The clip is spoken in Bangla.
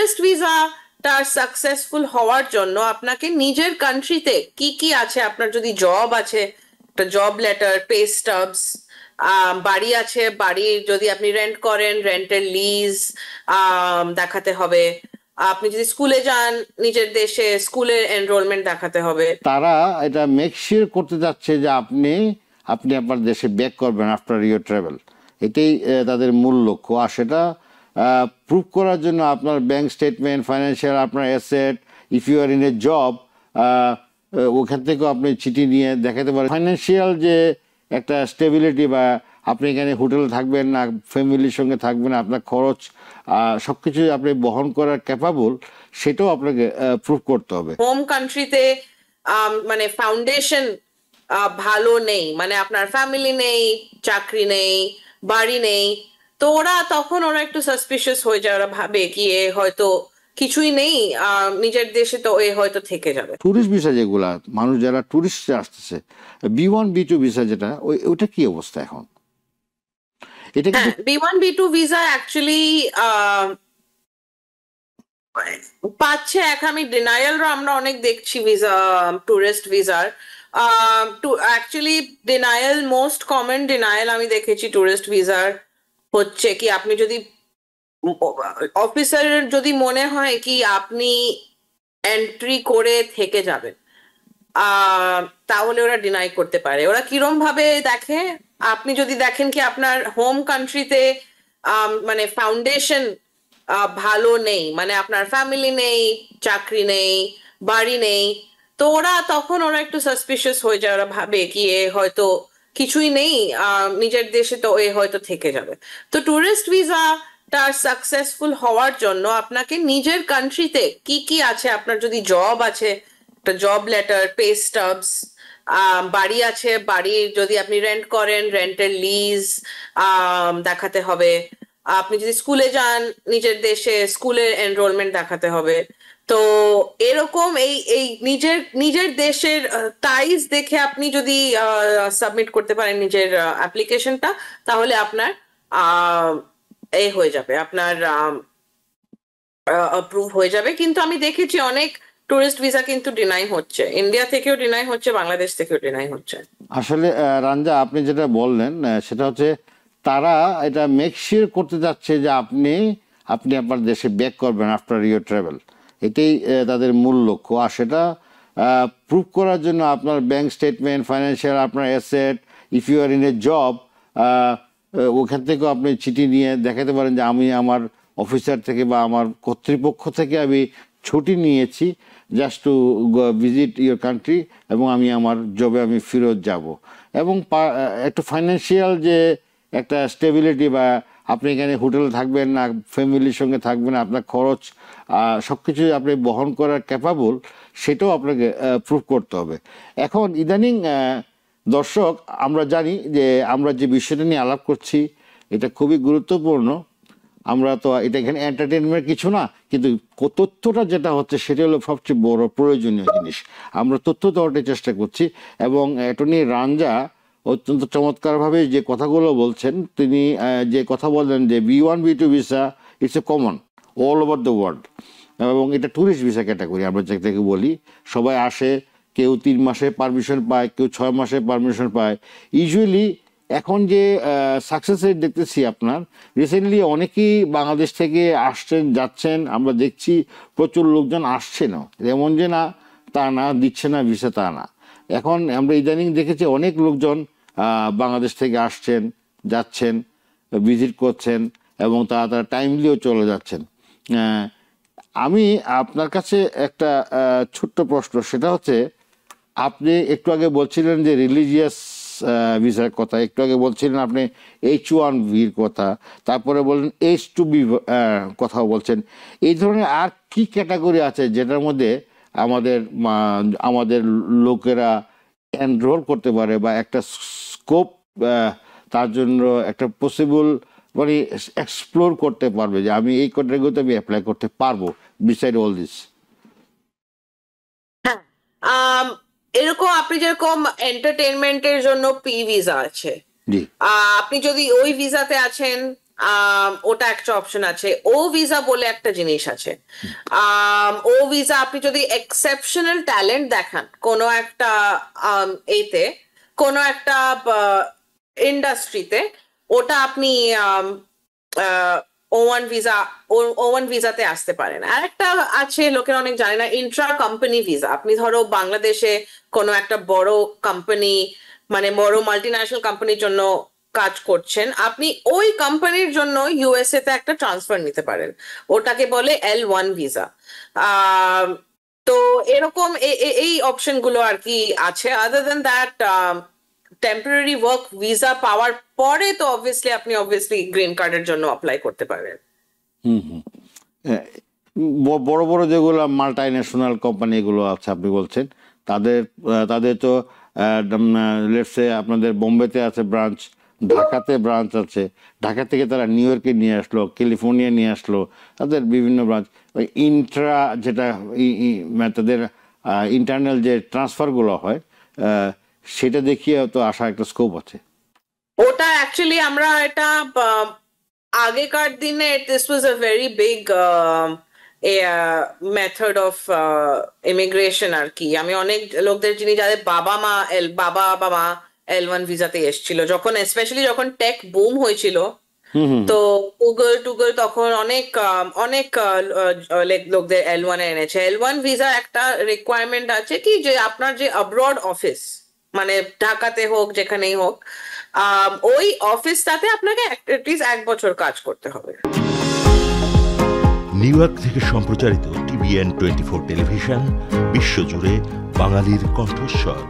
ট্যুরিস্ট ভিসাটা সাকসেসফুল হওয়ার জন্য আপনাকে নিজের কান্ট্রিতে কি কি আছে, আপনার যদি জব আছে একটা জব লেটার, পে স্টাবস, বাড়ি আছে, বাড়ির যদি আপনি রেন্ট করেন রেন্টের লিজ দেখাতে হবে, আপনি যদি স্কুলে যান নিজের দেশে স্কুলের এনরোলমেন্ট দেখাতে হবে। তারা এটা মেক শিওর করতে যাচ্ছে যে আপনি আপনি আপনার দেশে ব্যাক করবেন আফটার ইউর ট্রাভেল, এটাই তাদের মূল লক্ষ্য। আর সেটা প্রুভ করার জন্য আপনার ব্যাংক স্টেটমেন্ট, ফাইন্যান্সিয়াল, আপনার asset, if you are in a job, ওখান থেকেও আপনি চিঠি নিয়ে দেখাতে পারেন ফাইন্যান্সিয়াল যে একটা স্টেবিলিটি, বা আপনি এখানে হোটেলে থাকবেন না, ফ্যামিলির সঙ্গে থাকবেন, আপনার খরচ সব কিছু আপনি বহন করার ক্যাপাবল, সেটাও আপনাকে প্রুভ করতে হবে। হোম কান্ট্রিতে মানে ফাউন্ডেশন ভালো নেই, মানে আপনার ফ্যামিলি নেই, চাকরি নেই, বাড়ি নেই, তো তখন ওরা একটু সাসপিশিয়াস হয়ে যায়, ওরা ভাবে কি এ হয়তো কিছুই নেই, নিজের দেশে তো এ হয়তো থেকে যাবে। ট্যুরিস্ট ভিসা যেগুলা, মানুষ যারা ট্যুরিস্ট আসতেছে, B1 B2 ভিসা যেটা, ওইটা কি অবস্থা এখন? এটা কি B1 B2 ভিসা অ্যাকচুয়ালি পাচ্ছে আমি ডিনায়াল আমরা অনেক দেখছি ভিসা, টুরিস্ট ভিসার actually denial, most common denial আমি দেখেছি টুরিস্ট ভিসার হচ্ছে কি আপনি যদি অফিসারের যদি মনে হয় কি আপনি এন্ট্রি করে থেকে যাবেন, তাহলে ওরা ডিনাই করতে পারে। ওরা কিরম ভাবে দেখে, আপনি যদি দেখেন কি আপনার হোম কান্ট্রিতে মানে ফাউন্ডেশন ভালো নেই, মানে আপনার ফ্যামিলি নেই, চাকরি নেই, বাড়ি নেই, তো তখন ওরা একটু সাসপিশিয়াস হয়ে যায়, ওরা ভাবে কি এ হয়তো কিছুই নেই, নিজের দেশে তো এ হয়তো থেকে যাবে। তো ট্যুরিস্ট ভিসাটা সাকসেসফুল হওয়ার জন্য আপনাকে নিজের কান্ট্রিতে কি কি আছে, আপনার যদি জব আছে একটা জব লেটার, পে স্টাবস, বাড়ি আছে, বাড়ির যদি আপনি রেন্ট করেন রেন্টের লিজ দেখাতে হবে, আপনি যদি স্কুলে যান নিজের দেশে স্কুলের এনরোলমেন্ট দেখাতে হবে। তো এরকম এই এই নিজের নিজের দেশের টাইজ দেখে আপনি যদি সাবমিট করতে পারেন নিজের অ্যাপ্লিকেশনটা, তাহলে আপনার এই হয়ে যাবে, আপনার অ্যাপ্রুভ হয়ে যাবে। কিন্তু আমি দেখেছি অনেক টুরিস্ট ভিসা কিন্তু ডিনাই হচ্ছে, ইন্ডিয়া থেকেও ডিনাই হচ্ছে, বাংলাদেশ থেকেও ডিনাই হচ্ছে। আসলে রাঞ্জা, আপনি যেটা বললেন সেটা হচ্ছে তারা এটা মেক শিওর করতে যাচ্ছে যে আপনি আপনি আপনার দেশে ব্যাক করবেন আফটার ইউর ট্রাভেল, এটাই তাদের মূল লক্ষ্য। আর সেটা প্রুভ করার জন্য আপনার ব্যাংক স্টেটমেন্ট, ফাইন্যান্সিয়াল, আপনার asset, if you are in a job, ওখান থেকেও আপনি চিঠি নিয়ে দেখাতে পারেন যে আমি আমার অফিসার থেকে বা আমার কর্তৃপক্ষ থেকে আমি ছুটি নিয়েছি just to visit your country, এবং আমি আমার জবে আমি ফেরত যাব। এবং একটু ফাইন্যান্সিয়াল যে একটা স্টেবিলিটি, বা আপনি এখানে হোটেলে থাকবেন না, ফ্যামিলির সঙ্গে থাকবেন, আপনার খরচ সব কিছু আপনি বহন করার ক্যাপাবল, সেটাও আপনাকে প্রুভ করতে হবে। এখন ইদানিং দর্শক, আমরা জানি যে আমরা যে বিষয়টা নিয়ে আলাপ করছি এটা খুবই গুরুত্বপূর্ণ। আমরা তো এটা এখানে এন্টারটেনমেন্ট কিছু না, কিন্তু তথ্যটা যেটা হচ্ছে সেটা হলো সবচেয়ে বড় প্রয়োজনীয় জিনিস। আমরা তথ্য দেওয়ার চেষ্টা করছি, এবং অ্যাটর্নি রাঞ্জা অত্যন্ত চমৎকারভাবে যে কথাগুলো বলছেন, তিনি যে কথা বললেন যে B1 B2 visa it's a common all over the world, এবং এটা ট্যুরিস্ট ভিসা ক্যাটাগরি আমরা যেটাকে বলি। সবাই আসে, কেউ 3 মাসে পারমিশন পায়, কেউ 6 মাসে পারমিশন পায়। ইউজুয়ালি এখন যে সাকসেস রেট দেখতেছি আপনার, রিসেন্টলি অনেকেই বাংলাদেশ থেকে আসছেন যাচ্ছেন, আমরা দেখছি প্রচুর লোকজন আসছে না, এমন যে না তা না, দিচ্ছে না ভিসা তা না। এখন আমরা ইদানিং দেখেছি অনেক লোকজন বাংলাদেশ থেকে আসছেন, যাচ্ছেন, ভিজিট করছেন, এবং তারা টাইমলিও চলে যাচ্ছেন। আমি আপনার কাছে একটা ছোট্ট প্রশ্ন, সেটা হচ্ছে আপনি একটু আগে বলছিলেন যে রিলিজিয়াস ভিসার কথা, একটু আগে বলছিলেন আপনি H1Bর কথা, তারপরে বললেন H2B কথাও বলছেন। এই ধরনের আর কি ক্যাটাগরি আছে যেটার মধ্যে আমাদের আমাদের লোকেরা এনরোল করতে পারে, বা একটা স্কোপ তার জন্য একটা পসিবল মানে এক্সপ্লোর করতে পারবে যে আমি এই ক্যাটাগরিতে আমি অ্যাপ্লাই করতে পারবো বিসাইড অল দিস? হ্যাঁ, এরকম আপনি যেরকম এন্টারটেনমেন্টের জন্য পি ভিসা আছে, জি। আপনি যদি ওই ভিসাতে আছেন ওটা একটা অপশন আছে। ও ভিসা বলে একটা জিনিস আছে। ও ভিসা আপনি যদি এক্সেপশনাল ট্যালেন্ট দেখান কোনো একটা এতে, কোনো একটা ইন্ডাস্ট্রিতে, ওটা আপনি O1 ভিসা, O1 ভিসাতে আসতে পারেন। আর একটা আছে, লোকের অনেক জানে না, ইন্ট্রা কোম্পানি ভিসা। আপনি ধরো বাংলাদেশে কোনো একটা বড় কোম্পানি, মানে বড় মাল্টিন্যাশনাল কোম্পানির জন্য কাজ করছেন, আপনি ওই কোম্পানির জন্য ইউএসএ তে একটা ট্রান্সফার নিতে পারেন, ওটাকে বলে L1 ভিসা। তো এরকম এই অপশন গুলো আর কি আছে। আদার দেন দ্যাট, টেম্পোরারি ওয়ার্ক ভিসা পাওয়ার পরে তো অবভিয়াসলি গ্রিন কার্ডের জন্য অ্যাপ্লাই করতে পারেন। বড় বড় যেগুলো মাল্টি ন্যাশনাল কোম্পানি এগুলো আছে আপনি বলছেন, তাদের তো লেটসে আপনাদের বোম্বেতে আছে ব্রাঞ্চ, ঢাকাতে ব্রাঞ্চ আছে, ঢাকা থেকে তারা নিউ ইয়র্কে নিয়ে আসলো, ক্যালিফোর্নিয়া নিয়ে আসলো, তাদের বিভিন্ন ব্রাঞ্চ। ওই ইন্ট্রা যেটা তাদের ইন্টারনাল যে ট্রান্সফারগুলো হয়, সেটা দেখিয়ে তো আসা একটা স্কোপ আছে। ওটা অ্যাকচুয়ালি আমরা এটা আগেকার দিনে this was a very big method of immigration আর কি। আমি অনেক লোকদের চিনি যাদের বাবা মা L1 ভিসাতে এসেছিল, যখন স্পেশালি যখন টেক বুম হয়েছিল, তো গুগল তখন অনেক লোকদের L1 এ এনেছে। L1 ভিসা একটা রিকোয়ারমেন্ট আছে কি, যে আপনার যে অ্যাব্রড অফিস, মানে ঢাকাতে হোক যেখানেই হোক, ওই অফিসটাতে আপনাকে অ্যাটলিস্ট 1 বছর কাজ করতে হবে। নিউ ইয়র্ক থেকে সম্প্রচারিত TVN 24 টেলিভিশন, বিশ্বজুড়ে বাঙালির কণ্ঠস্বর।